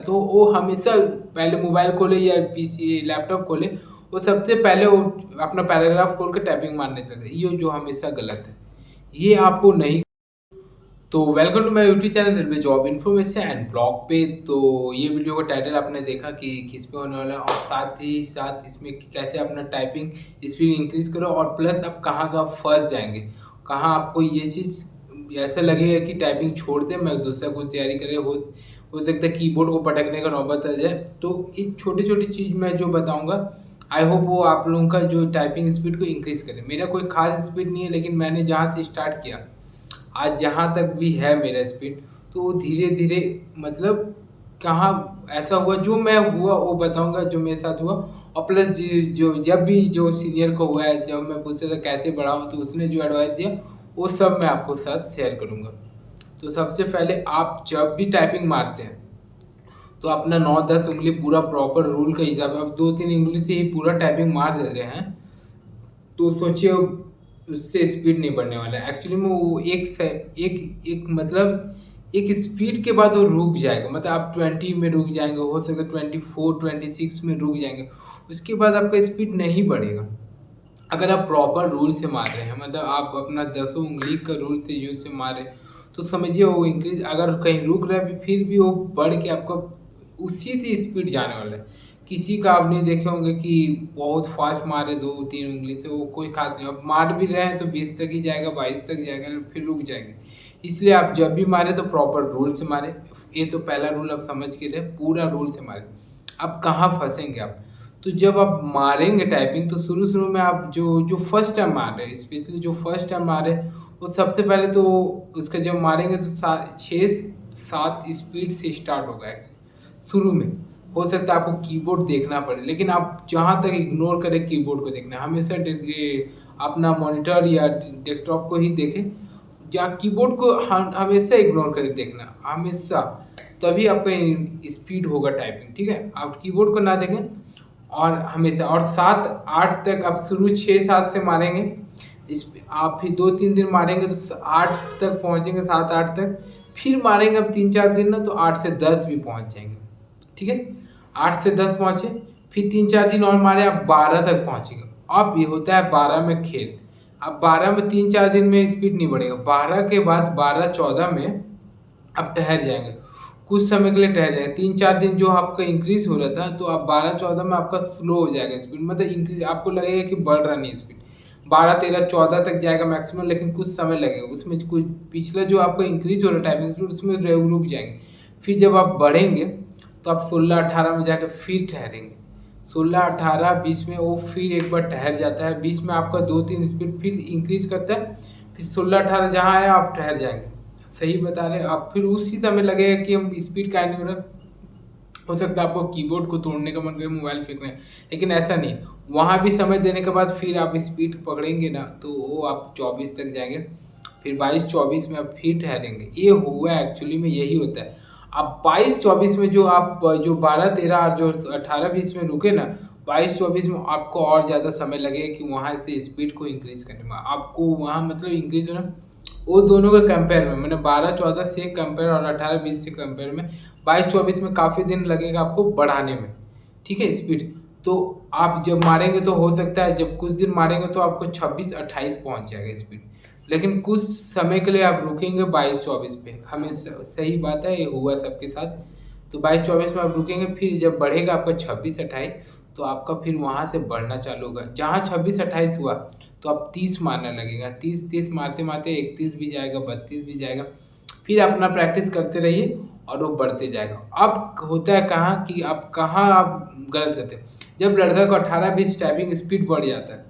तो वो हमेशा पहले मोबाइल खोले या पीसी लैपटॉप खोले, वो सबसे पहले वो अपना पैराग्राफ खोल के टाइपिंग मारने चले, ये जो हमेशा गलत है, ये आपको नहीं। तो welcome to my YouTube channel railway job information and blog पे। तो ये वीडियो का टाइटल आपने देखा कि किस पे होने वाला है, और साथ ही साथ इसमें कि कैसे अपना टाइपिंग स्पीड इंक्रीज करो, और प्लस अब कहाँ फंस जाएंगे, कहाँ आपको ये चीज़ ऐसा लगेगा कि टाइपिंग छोड़ दे, मैं दूसरा कुछ तैयारी करे, हो सकता है कीबोर्ड को पटकने का नौबत आ जाए। तो एक छोटी छोटी चीज़ मैं जो बताऊँगा, आई होप वो आप लोगों का जो टाइपिंग स्पीड को इंक्रीज करे। मेरा कोई खास स्पीड नहीं है, लेकिन मैंने जहाँ से स्टार्ट किया आज जहाँ तक भी है मेरा स्पीड, तो धीरे धीरे मतलब कहाँ ऐसा हुआ जो मैं हुआ वो बताऊंगा जो मेरे साथ हुआ। और प्लस जो जब भी जो सीनियर को हुआ है, जब मैं पूछता था कैसे बढ़ाऊँ, तो उसने जो एडवाइस दिया वो सब मैं आपको साथ शेयर करूँगा। तो सबसे पहले आप जब भी टाइपिंग मारते हैं, तो अपना 9-10 उंगली पूरा प्रॉपर रूल का हिसाब है। अब 2-3 उंगली से ही पूरा टाइपिंग मार दे रहे हैं, तो सोचिए उससे स्पीड नहीं बढ़ने वाला है। एक्चुअली में वो एक एक मतलब एक स्पीड के बाद वो रुक जाएगा, मतलब आप 20 में रुक जाएंगे, हो सकता है 24-26 में रुक जाएंगे, उसके बाद आपका स्पीड नहीं बढ़ेगा। अगर आप प्रॉपर रूल से मार रहे हैं, मतलब आप अपना 10 उंगली का रूल से यूज से मारे, तो समझिए वो इंक्रीज अगर कहीं रुक रहा है फिर भी वो बढ़ के आपका उसी से स्पीड जाने वाला है। किसी का आप नहीं देखे होंगे कि बहुत फास्ट मारे 2-3 उंगली से, वो कोई खास नहीं। अब मार भी रहे हैं तो 20 तक ही जाएगा, 22 तक जाएगा, फिर रुक जाएंगे। इसलिए आप जब भी मारे तो प्रॉपर रूल से मारे। ये तो पहला रूल आप समझ के रहे, पूरा रूल से मारे। अब कहाँ फंसेंगे आप, तो जब आप मारेंगे टाइपिंग, तो शुरू शुरू में आप जो जो फर्स्ट टाइम मार रहे हैं, स्पेशली जो फर्स्ट टाइम मारे, वो सबसे पहले तो उसका जब मारेंगे तो 6-7 स्पीड से स्टार्ट होगा शुरू में। हो सकता है आपको कीबोर्ड देखना पड़े, लेकिन आप जहाँ तक इग्नोर करें कीबोर्ड को देखना, हमेशा अपना मॉनिटर या डेस्कटॉप को ही देखें। जहाँ कीबोर्ड को हमेशा इग्नोर करके देखना, हमेशा, तभी आपका स्पीड होगा टाइपिंग। ठीक है, आप कीबोर्ड को ना देखें, और हमेशा, और 7-8 तक आप शुरू 6-7 से मारेंगे, इस आप फिर 2-3 दिन मारेंगे तो 8 तक पहुंचेंगे, 7-8 तक। फिर मारेंगे अब 3-4 दिन ना, तो 8 से 10 भी पहुंच जाएंगे। ठीक है, 8 से 10 पहुंचे, फिर 3-4 दिन और मारे, आप 12 तक पहुंचेंगे। अब ये होता है 12 में खेल। अब 12 में 3-4 दिन में स्पीड नहीं बढ़ेगा, 12 के बाद 12-14 में आप ठहर जाएंगे, कुछ समय के लिए ठहर जाएंगे। 3-4 दिन जो आपका इंक्रीज हो रहा था, तो अब 12-14 में आपका स्लो हो जाएगा स्पीड, मतलब इंक्रीज आपको लगेगा कि बढ़ रहा नहीं स्पीड। 12-13-14 तक जाएगा मैक्सिमम, लेकिन कुछ समय लगेगा उसमें, कुछ पिछला जो आपका इंक्रीज हो रहा है टाइपिंग स्पीड, उसमें रुक जाएंगे। फिर जब आप बढ़ेंगे, तो आप 16-18 में जाकर फिर ठहरेंगे। 16-18-20 में वो फिर एक बार ठहर जाता है, 20 में आपका 2-3 स्पीड फिर इंक्रीज करता है, फिर 16-18 जहाँ आया आप ठहर जाएंगे। सही बता रहे हैं आप, फिर उसी समय लगेगा कि हम स्पीड का नहीं हो रहा। हो सकता है आपको कीबोर्ड को तोड़ने का मन करे, मोबाइल फेंकने, लेकिन ऐसा नहीं। वहाँ भी समय देने के बाद फिर आप स्पीड पकड़ेंगे ना, तो वो आप 24 तक जाएंगे, फिर 22-24 में आप फिर ठहरेंगे। ये हुआ एक्चुअली में यही होता है। अब 22-24 में जो आप जो 12-13 और जो 18-20 में रुके ना, 22-24 में आपको और ज़्यादा समय लगेगा कि वहाँ से स्पीड को इंक्रीज करने में, आपको वहाँ मतलब इंक्रीज होना, वो दोनों के कंपेयर में, मैंने 12-14 से कंपेयर और 18-20 से कंपेयर में 22-24 में काफ़ी दिन लगेगा आपको बढ़ाने में। ठीक है, स्पीड। तो आप जब मारेंगे तो हो सकता है जब कुछ दिन मारेंगे तो आपको 26-28 पहुंच जाएगा स्पीड, लेकिन कुछ समय के लिए आप रुकेंगे 22-24 पे। हमें सही बात है, ये हुआ सबके साथ। तो 22-24 में आप रुकेंगे, फिर जब बढ़ेगा आपका 26-28, तो आपका फिर वहाँ से बढ़ना चालू होगा। जहाँ 26-28 हुआ, तो आप 30 मारने लगेगा, 30-30 मारते मारते 31 भी जाएगा, 32 भी जाएगा। फिर अपना प्रैक्टिस करते रहिए और वो बढ़ते जाएगा। अब होता है कहाँ कि आप गलत करते हैं, जब लड़का को 18-20 टाइपिंग स्पीड बढ़ जाता है।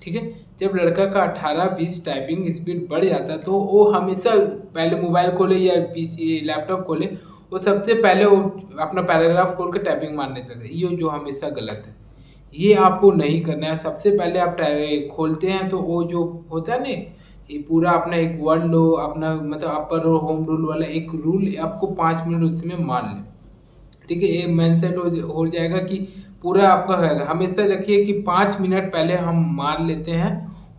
ठीक है, जब लड़का का 18-20 टाइपिंग स्पीड बढ़ जाता है, तो वो हमेशा पहले मोबाइल खोले या पीसी लैपटॉप खोले, वो सबसे पहले वो अपना पैराग्राफ खोल के टाइपिंग मारने चलते हैं, ये जो हमेशा गलत है। ये आपको नहीं करना है। सबसे पहले आप खोलते हैं तो वो जो होता है ना, ये पूरा अपना एक वर्ड लो, अपना मतलब अपर और होम रूल वाला एक रूल आपको 5 मिनट उसमें मान लें। ठीक है, ये माइंडसेट हो जाएगा कि पूरा आपका रहेगा। हमेशा रखिए कि 5 मिनट पहले हम मार लेते हैं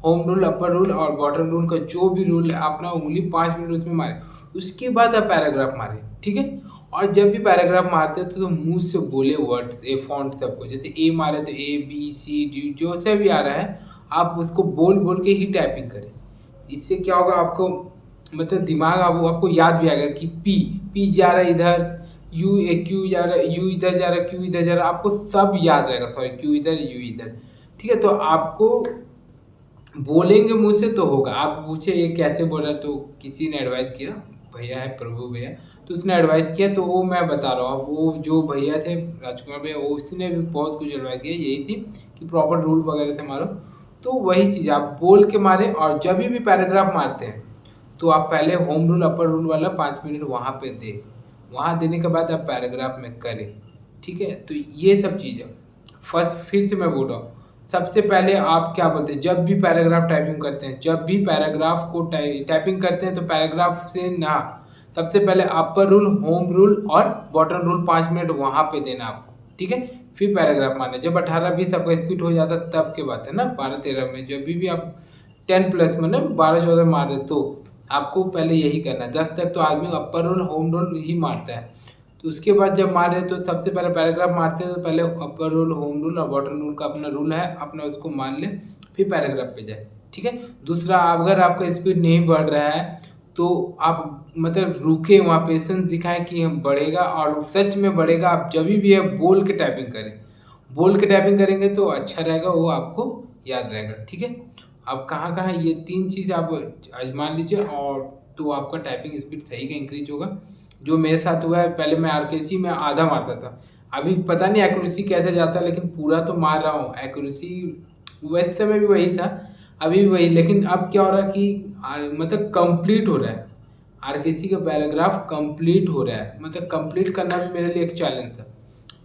होम रूल, अपर रूल और बॉटम रूल का जो भी रूल है, अपना उंगली 5 मिनट उसमें मारे। उसके बाद आप पैराग्राफ मारें, ठीक है। और जब भी पैराग्राफ मारते हैं तो मुंह से बोले वर्ड्स, ए फॉन्ट सबको, जैसे ए मारे तो ए बी सी डी जो से भी आ रहा है आप उसको बोल बोल के ही टाइपिंग करें। इससे क्या होगा, आपको मतलब दिमाग आपको याद भी आएगा कि पी पी जा रहा है इधर, यू ए क्यू जा रहा है, यू इधर जा रहा है, क्यू इधर जा रहा है, आपको सब याद रहेगा। सॉरी, क्यू इधर यू इधर, ठीक है। तो आपको बोलेंगे मुँह से तो होगा। आप पूछे ये कैसे बोला, तो किसी ने एडवाइस किया, भैया है प्रभु भैया, तो उसने एडवाइस किया, तो वो मैं बता रहा हूँ। अब वो जो भैया थे राजकुमार भैया, वो उसने भी बहुत कुछ एडवाइस किया, यही थी कि प्रॉपर रूल वगैरह से मारो। तो वही चीज़ आप बोल के मारे। और जब भी पैराग्राफ मारते हैं तो आप पहले होम रूल अपर रूल वाला 5 मिनट वहाँ पे दें, वहाँ देने के बाद आप पैराग्राफ में करें, ठीक है। तो ये सब चीज़ है। फर्स्ट फिर से मैं बोल रहा हूँ, सबसे पहले आप क्या बोलते हैं, जब भी पैराग्राफ टाइपिंग करते हैं, जब भी पैराग्राफ को टाइपिंग करते हैं तो पैराग्राफ से ना, सबसे पहले अपर रूल, होम रूल और बॉटम रूल 5 मिनट वहाँ पे देना आपको, ठीक है। फिर पैराग्राफ मारना। जब 18-20 आपका स्पीड हो जाता तब की बात है ना। 12-13 में जब भी आप 10+ में ना 12-14 मार रहे तो आपको पहले यही करना है। 10 तक तो आदमी अपर रूल होम रूल ही मारता है। तो उसके बाद जब मार रहे तो सबसे पहले पैराग्राफ मारते हैं तो पहले अपर रूल, होम रूल और बॉटम रूल का अपना रूल है, अपना उसको मान ले, फिर पैराग्राफ पे जाए, ठीक है। दूसरा, अगर आपका स्पीड नहीं बढ़ रहा है तो आप मतलब रुके, वहाँ पेशेंस दिखाएं कि हम बढ़ेगा, और सच में बढ़ेगा। आप जब भी है बोल के टाइपिंग करें, बोल के टाइपिंग करेंगे तो अच्छा रहेगा, वो आपको याद रहेगा, ठीक है। अब कहाँ कहाँ ये 3 चीज़ आप आजमा लीजिए, और तो आपका टाइपिंग स्पीड सही का इंक्रीज होगा। जो मेरे साथ हुआ है, पहले मैं आरकेसी में आधा मारता था, अभी पता नहीं एक्यूरेसी कैसे जाता है, लेकिन पूरा तो मार रहा हूँ। एक्यूरेसी वैसे समय भी वही था, अभी भी वही, लेकिन अब क्या हो रहा है कि मतलब कंप्लीट हो रहा है। आरकेसी का पैराग्राफ कंप्लीट हो रहा है, मतलब कंप्लीट करना भी मेरे लिए एक चैलेंज था,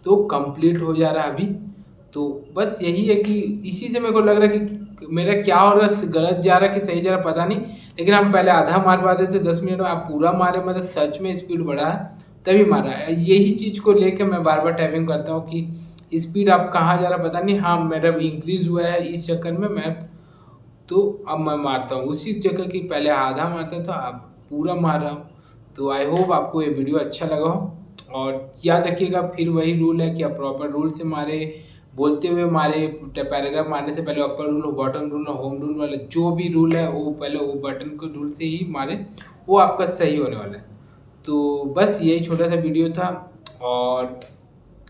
तो कंप्लीट हो जा रहा है अभी। तो बस यही है कि इसी से मेरे को लग रहा है कि मेरा क्या हो रहा है, गलत जा रहा है कि सही जा रहा है पता नहीं। लेकिन हम पहले आधा मार पाते थे 10 मिनट में, आप पूरा मारे, मतलब सच में स्पीड बढ़ा है तभी मारा है। यही चीज़ को लेकर मैं बार बार टाइपिंग करता हूँ कि स्पीड आप कहाँ जा रहा पता नहीं। हाँ, मेरा इंक्रीज हुआ है इस चक्कर में मैं, तो अब मैं मारता हूँ उसी जगह की, पहले आधा मारता था अब पूरा मार रहा हूँ। तो आई होप आपको ये वीडियो अच्छा लगा हो, और याद रखिएगा फिर वही रूल है कि आप प्रॉपर रूल से मारे, बोलते हुए मारे। पैराग्राफ मारने से पहले अपर रूल, बॉटम रूल और होम रूल वाले जो भी रूल है वो पहले वो बटन के रूल से ही मारे, वो आपका सही होने वाला है। तो बस यही छोटा सा वीडियो था, और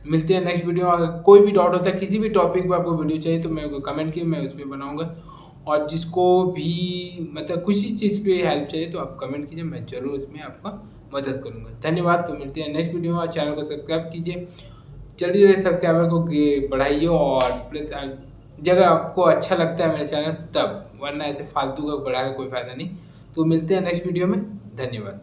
मिलते हैं नेक्स्ट वीडियो में। अगर कोई भी डाउट होता है किसी भी टॉपिक पर आपको वीडियो चाहिए तो मेरे को कमेंट कीजिए, मैं उस पर बनाऊँगा। और जिसको भी मतलब किसी चीज़ पे हेल्प चाहिए तो आप कमेंट कीजिए, मैं ज़रूर उसमें आपका मदद करूँगा। धन्यवाद। तो मिलते हैं नेक्स्ट वीडियो में, और चैनल को सब्सक्राइब कीजिए, जल्दी जल्दी सब्सक्राइबर को बढ़ाइए। और प्लीज़ जगह आपको अच्छा लगता है मेरे चैनल तब, वरना ऐसे फालतू का बढ़ा के कोई फ़ायदा नहीं। तो मिलते हैं नेक्स्ट वीडियो में, धन्यवाद।